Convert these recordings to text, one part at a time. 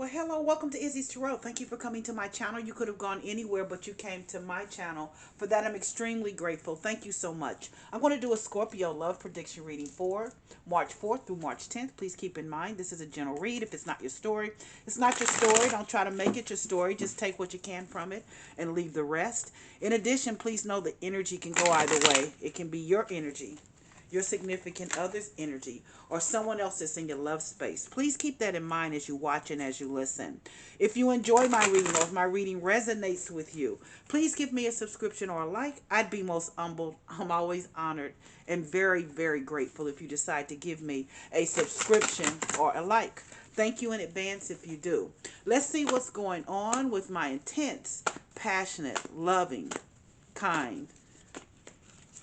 Well, hello, welcome to Izzy's Tarot. Thank you for coming to my channel. You could have gone anywhere, but you came to my channel. For that, I'm extremely grateful. Thank you so much. I'm going to do a Scorpio love prediction reading for March 4th through March 10th. Please keep in mind, this is a general read. If it's not your story, it's not your story. Don't try to make it your story. Just take what you can from it and leave the rest. In addition, please know the energy can go either way. It can be your energy, your significant other's energy, or someone else that's in your love space. Please keep that in mind as you watch and as you listen. If you enjoy my reading or if my reading resonates with you, please give me a subscription or a like. I'd be most humbled. I'm always honored and very, very grateful if you decide to give me a subscription or a like. Thank you in advance if you do. Let's see what's going on with my intense, passionate, loving, kind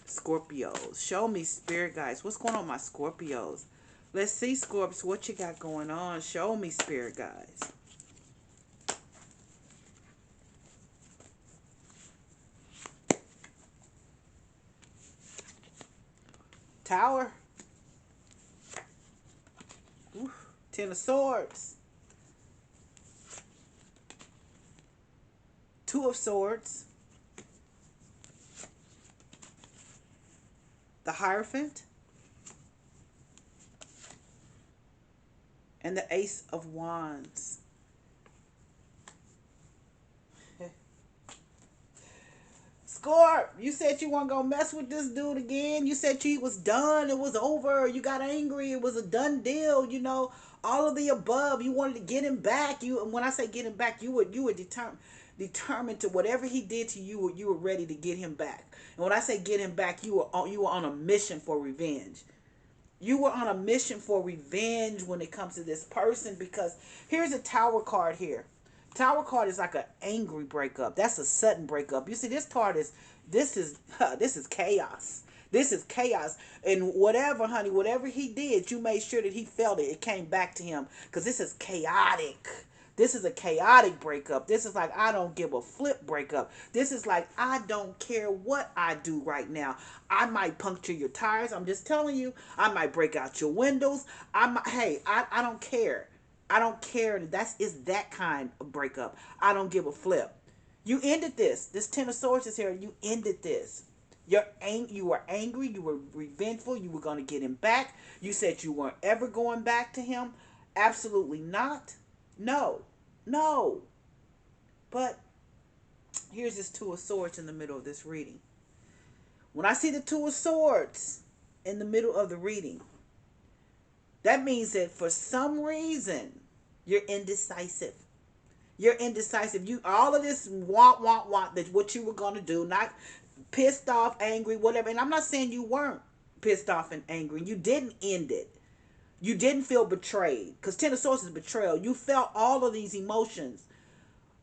Scorpios. Show me, spirit guides. What's going on with my Scorpios? Let's see, Scorps, what you got going on. Show me, spirit guides. Tower. Ooh, Ten of Swords. Two of Swords. The Hierophant. And the Ace of Wands. Scorp, you said you weren't going to mess with this dude again. You said he was done. It was over. You got angry. It was a done deal. You know, all of the above. You wanted to get him back. And when I say get him back, you were determined to whatever he did to you, you were ready to get him back. And when I say get him back, you were on a mission for revenge. You were on a mission for revenge when it comes to this person, because here's a Tower card here. Tower card is like an angry breakup. That's a sudden breakup. You see, this card is this is chaos. This is chaos. And whatever, honey, whatever he did, you made sure that he felt it. It came back to him, because this is chaotic. This is a chaotic breakup. This is like, I don't give a flip breakup. This is like, I don't care what I do right now. I might puncture your tires. I'm just telling you. I might break out your windows. I don't care. I don't care. It's that kind of breakup. I don't give a flip. You ended this. This Ten of Swords is here. You ended this. You were angry. You were revengeful. You were going to get him back. You said you weren't ever going back to him. Absolutely not. No. No. But here's this Two of Swords in the middle of this reading. When I see the Two of Swords in the middle of the reading, that means that for some reason, you're indecisive. You're indecisive. You all of this want that what you were going to do, not pissed off, angry, whatever. And I'm not saying you weren't pissed off and angry. You didn't end it. You didn't feel betrayed, because Ten of Swords is betrayal. You felt all of these emotions,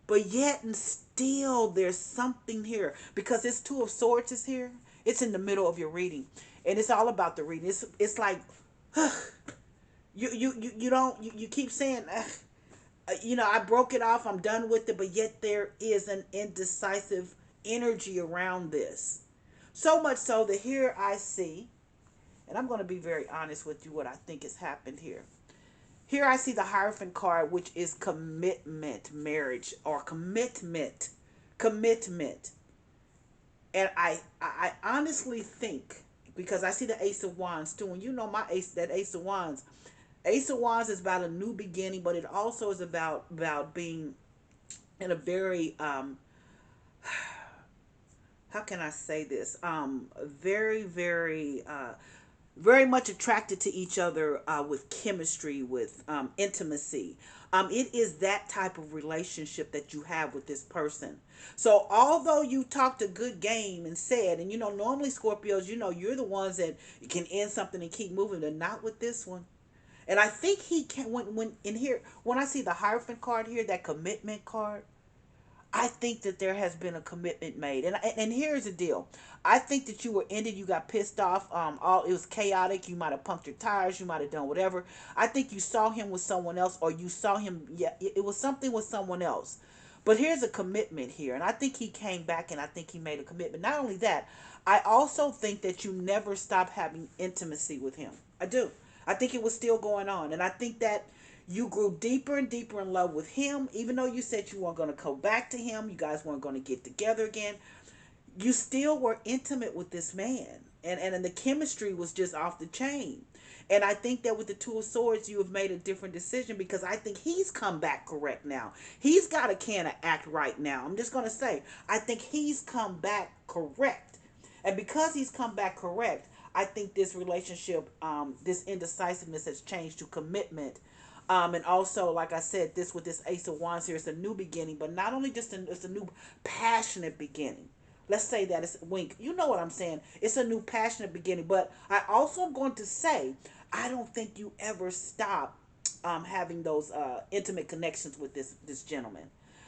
but yet and still there's something here, because this Two of Swords is here. It's in the middle of your reading, and it's all about the reading. It's like you keep saying, I broke it off, I'm done with it, but yet there is an indecisive energy around this. So much so that here I see, and I'm going to be very honest with you, what I think has happened here. Here I see the Hierophant card, which is commitment, marriage, or commitment. Commitment. And I honestly think, because I see the Ace of Wands too, and you know my that Ace of Wands. Ace of Wands is about a new beginning, but it also is about being in a very how can I say this? Very, very very much attracted to each other, with chemistry, with intimacy. It is that type of relationship that you have with this person. So although you talked a good game and said, and normally Scorpios, you're the ones that can end something and keep moving, but not with this one. And I think he can, when in here, when I see the Hierophant card here, that commitment card, I think that there has been a commitment made. And here's the deal. I think that you were ended. You got pissed off. It was chaotic. You might have punctured tires. You might have done whatever. I think you saw him with someone else, or you saw him. Yeah, it was something with someone else. But here's a commitment here. And I think he came back, and I think he made a commitment. Not only that, I also think that you never stopped having intimacy with him. I do. I think it was still going on. And I think that You grew deeper and deeper in love with him, even though you said you weren't going to go back to him. You guys weren't going to get together again. You still were intimate with this man, and the chemistry was just off the chain. And I think that with the Two of Swords, you have made a different decision, because I think he's come back correct now. He's got a can of act right now. I'm just going to say, I think he's come back correct. And because he's come back correct, I think this relationship, this indecisiveness has changed to commitment. And also, like I said, this with this Ace of Wands here, it's a new beginning, but not only just it's a new passionate beginning. Let's say that it's wink. You know what I'm saying? It's a new passionate beginning. But I also am going to say, I don't think you ever stop having those intimate connections with this gentleman.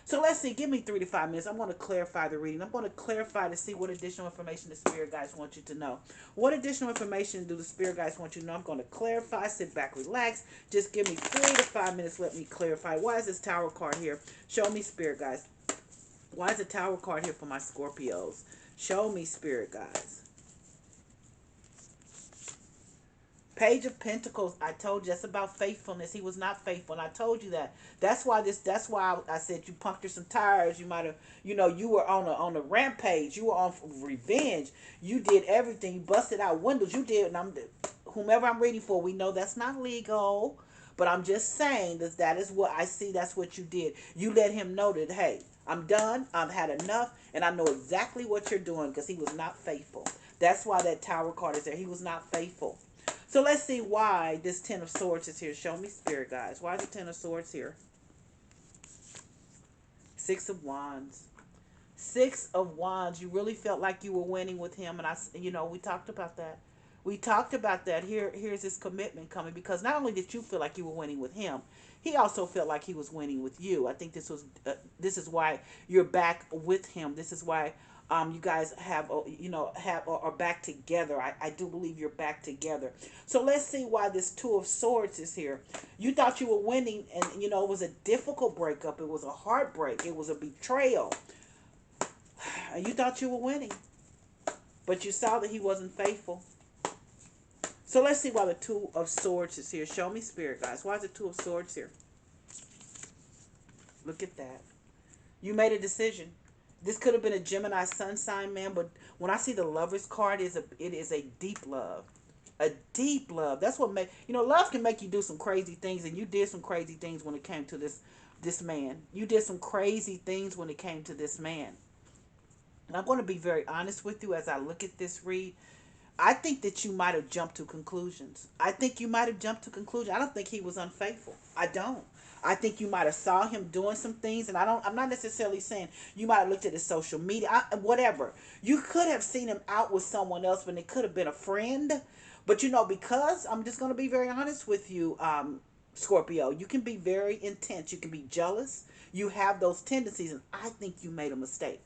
So let's see. Give me 3 to 5 minutes. I'm going to clarify the reading. I'm going to clarify to see what additional information the spirit guides want you to know. What additional information do the spirit guides want you to know? I'm going to clarify. Sit back, relax. Just give me 3 to 5 minutes. Let me clarify. Why is this Tower card here? Show me, spirit guides. Why is the Tower card here for my Scorpios? Show me, spirit guides. Page of Pentacles. I told you that's about faithfulness. He was not faithful, and I told you that. That's why I said you punctured some tires. You might have, you were on a rampage. You were on revenge. You did everything. You busted out windows. You did, and whomever I'm reading for, we know that's not legal. But I'm just saying that is what I see. That's what you did. You let him know that, hey, I'm done. I've had enough, and I know exactly what you're doing, because he was not faithful. That's why that Tower card is there. He was not faithful. So let's see why this Ten of Swords is here. Show me, spirit guys. Why is the Ten of Swords here? Six of Wands. Six of Wands. You really felt like you were winning with him, and we talked about that. We talked about that. Here's this commitment coming, because not only did you feel like you were winning with him, he also felt like he was winning with you. I think this is why you're back with him. This is why you guys are back together. I do believe you're back together. So let's see why this Two of Swords is here. You thought you were winning, and it was a difficult breakup. It was a heartbreak. It was a betrayal. And you thought you were winning, but you saw that he wasn't faithful. So let's see why the Two of Swords is here. Show me, spirit guys. Why is the Two of Swords here? Look at that. You made a decision. This could have been a Gemini sun sign, man, but when I see the Lover's card, it is a deep love. A deep love. That's what love can make you do some crazy things, and you did some crazy things when it came to this man. You did some crazy things when it came to this man. And I'm going to be very honest with you as I look at this read. I think that you might have jumped to conclusions. I think you might have jumped to conclusions. I don't think he was unfaithful. I don't. I think you might have saw him doing some things, and I'm not necessarily saying you might have looked at his social media, whatever. You could have seen him out with someone else, but it could have been a friend. But because I'm just going to be very honest with you, Scorpio, you can be very intense. You can be jealous. You have those tendencies, and I think you made a mistake.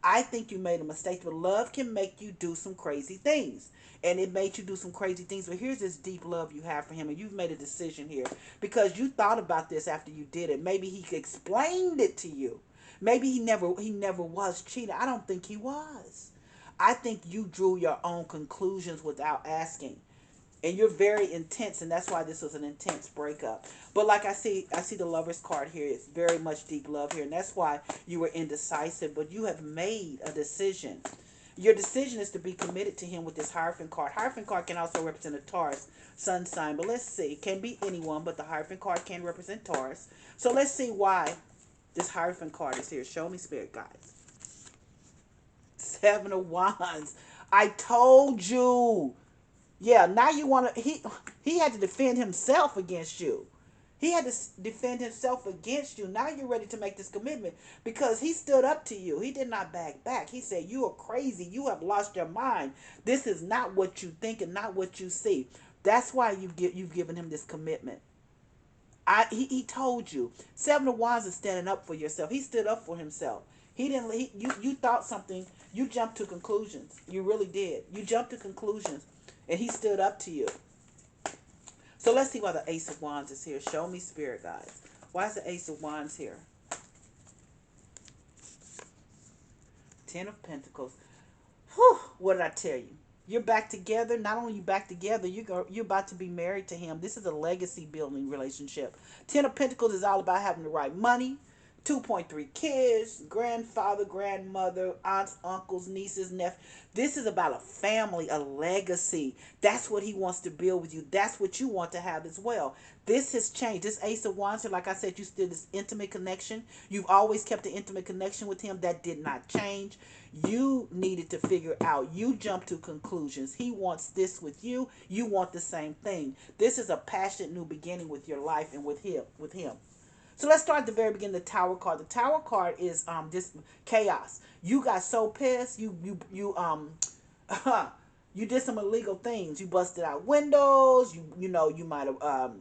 I think you made a mistake, but love can make you do some crazy things. And it made you do some crazy things. But here's this deep love you have for him, and you've made a decision here because you thought about this after you did it. Maybe he explained it to you. Maybe he never was cheating. I don't think he was. I think you drew your own conclusions without asking. And you're very intense, and that's why this was an intense breakup. But like I see the Lover's card here. It's very much deep love here, and that's why you were indecisive. But you have made a decision. Your decision is to be committed to him with this Hierophant card. Hierophant card can also represent a Taurus sun sign, but let's see. It can be anyone, but the Hierophant card can represent Taurus. So let's see why this Hierophant card is here. Show me, spirit guides. Seven of Wands. I told you. Yeah, now you want to, he had to defend himself against you. He had to defend himself against you. Now you're ready to make this commitment because he stood up to you. He did not back. He said, you are crazy. You have lost your mind. This is not what you think and not what you see. That's why you've given him this commitment. He told you. Seven of Wands is standing up for yourself. He stood up for himself. You thought something. You jumped to conclusions. You really did. You jumped to conclusions. And he stood up to you. So let's see why the Ace of Wands is here. Show me, spirit guides. Why is the Ace of Wands here? Ten of Pentacles. Whew, what did I tell you? You're back together. Not only you back together, you're about to be married to him. This is a legacy building relationship. Ten of Pentacles is all about having the right money. 2.3 kids, grandfather, grandmother, aunts, uncles, nieces, nephews. This is about a family, a legacy. That's what he wants to build with you. That's what you want to have as well. This has changed. This Ace of Wands, like I said, you still this intimate connection. You've always kept an intimate connection with him. That did not change. You needed to figure out. You jumped to conclusions. He wants this with you. You want the same thing. This is a passionate new beginning with your life and with him. So let's start at the very beginning. The Tower card. The Tower card is just chaos. You got so pissed. You did some illegal things. You busted out windows. You might have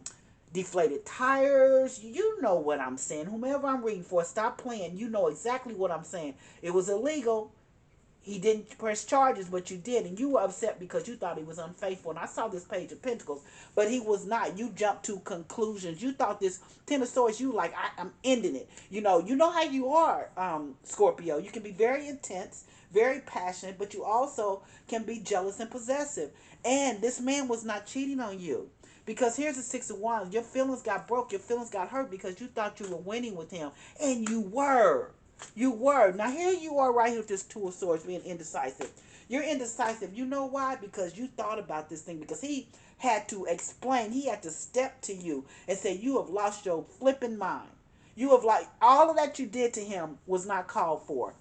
deflated tires. You know what I'm saying. Whomever I'm reading for, stop playing. You know exactly what I'm saying. It was illegal. He didn't press charges, but you did, and you were upset because you thought he was unfaithful. And I saw this Page of Pentacles, but he was not. You jumped to conclusions. You thought this Ten of Swords, you like, I'm ending it. You know how you are, Scorpio. You can be very intense, very passionate, but you also can be jealous and possessive. And this man was not cheating on you. Because here's the Six of Wands. Your feelings got broke. Your feelings got hurt because you thought you were winning with him. And you were. You were. Now here you are right here with this Two of Swords being indecisive. You're indecisive. You know why? Because you thought about this thing. Because he had to explain. He had to step to you and say, you have lost your flipping mind. You have like, all of that you did to him was not called for.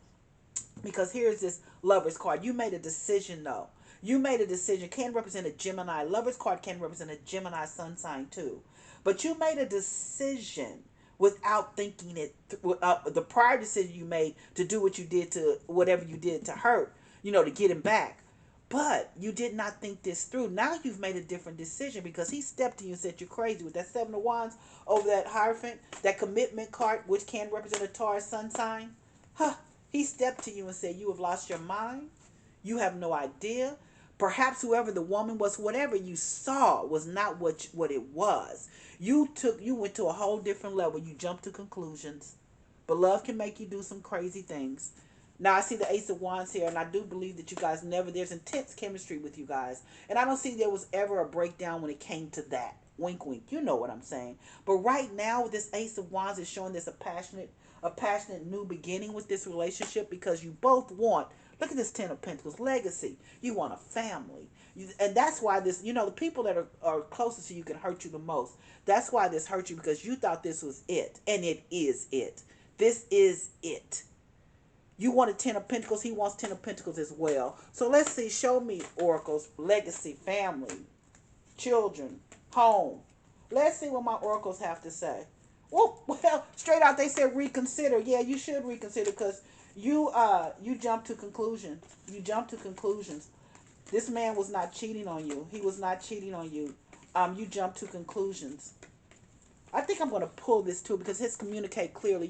Because here's this Lover's card. You made a decision though. You made a decision. Can represent a Gemini. Lover's card can represent a Gemini sun sign too. But you made a decision without thinking it. The prior decision you made to do what you did to whatever you did to hurt, to get him back. But you did not think this through. Now you've made a different decision because he stepped to you and said you're crazy with that Seven of Wands over that Hierophant, that commitment card, which can represent a Taurus sun sign. Huh. He stepped to you and said, you have lost your mind. You have no idea. Perhaps whoever the woman was, whatever you saw was not what it was. You went to a whole different level. You jumped to conclusions. But love can make you do some crazy things. Now I see the Ace of Wands here, and I do believe that you guys there's intense chemistry with you guys. And I don't see there was ever a breakdown when it came to that. Wink, wink. You know what I'm saying. But right now, this Ace of Wands is showing this a passionate new beginning with this relationship because you both want, look at this Ten of Pentacles, legacy. You want a family. And that's why this, the people that are closest to you can hurt you the most. That's why this hurt you because you thought this was it. And it is it. This is it. You wanted Ten of Pentacles. He wants Ten of Pentacles as well. So let's see. Show me oracles, legacy, family, children, home. Let's see what my oracles have to say. Well, straight out they said reconsider. Yeah, you should reconsider because you jumped to conclusions. You jumped to conclusions. This man was not cheating on you. He was not cheating on you. You jumped to conclusions. I think I'm going to pull this too because his communicate clearly.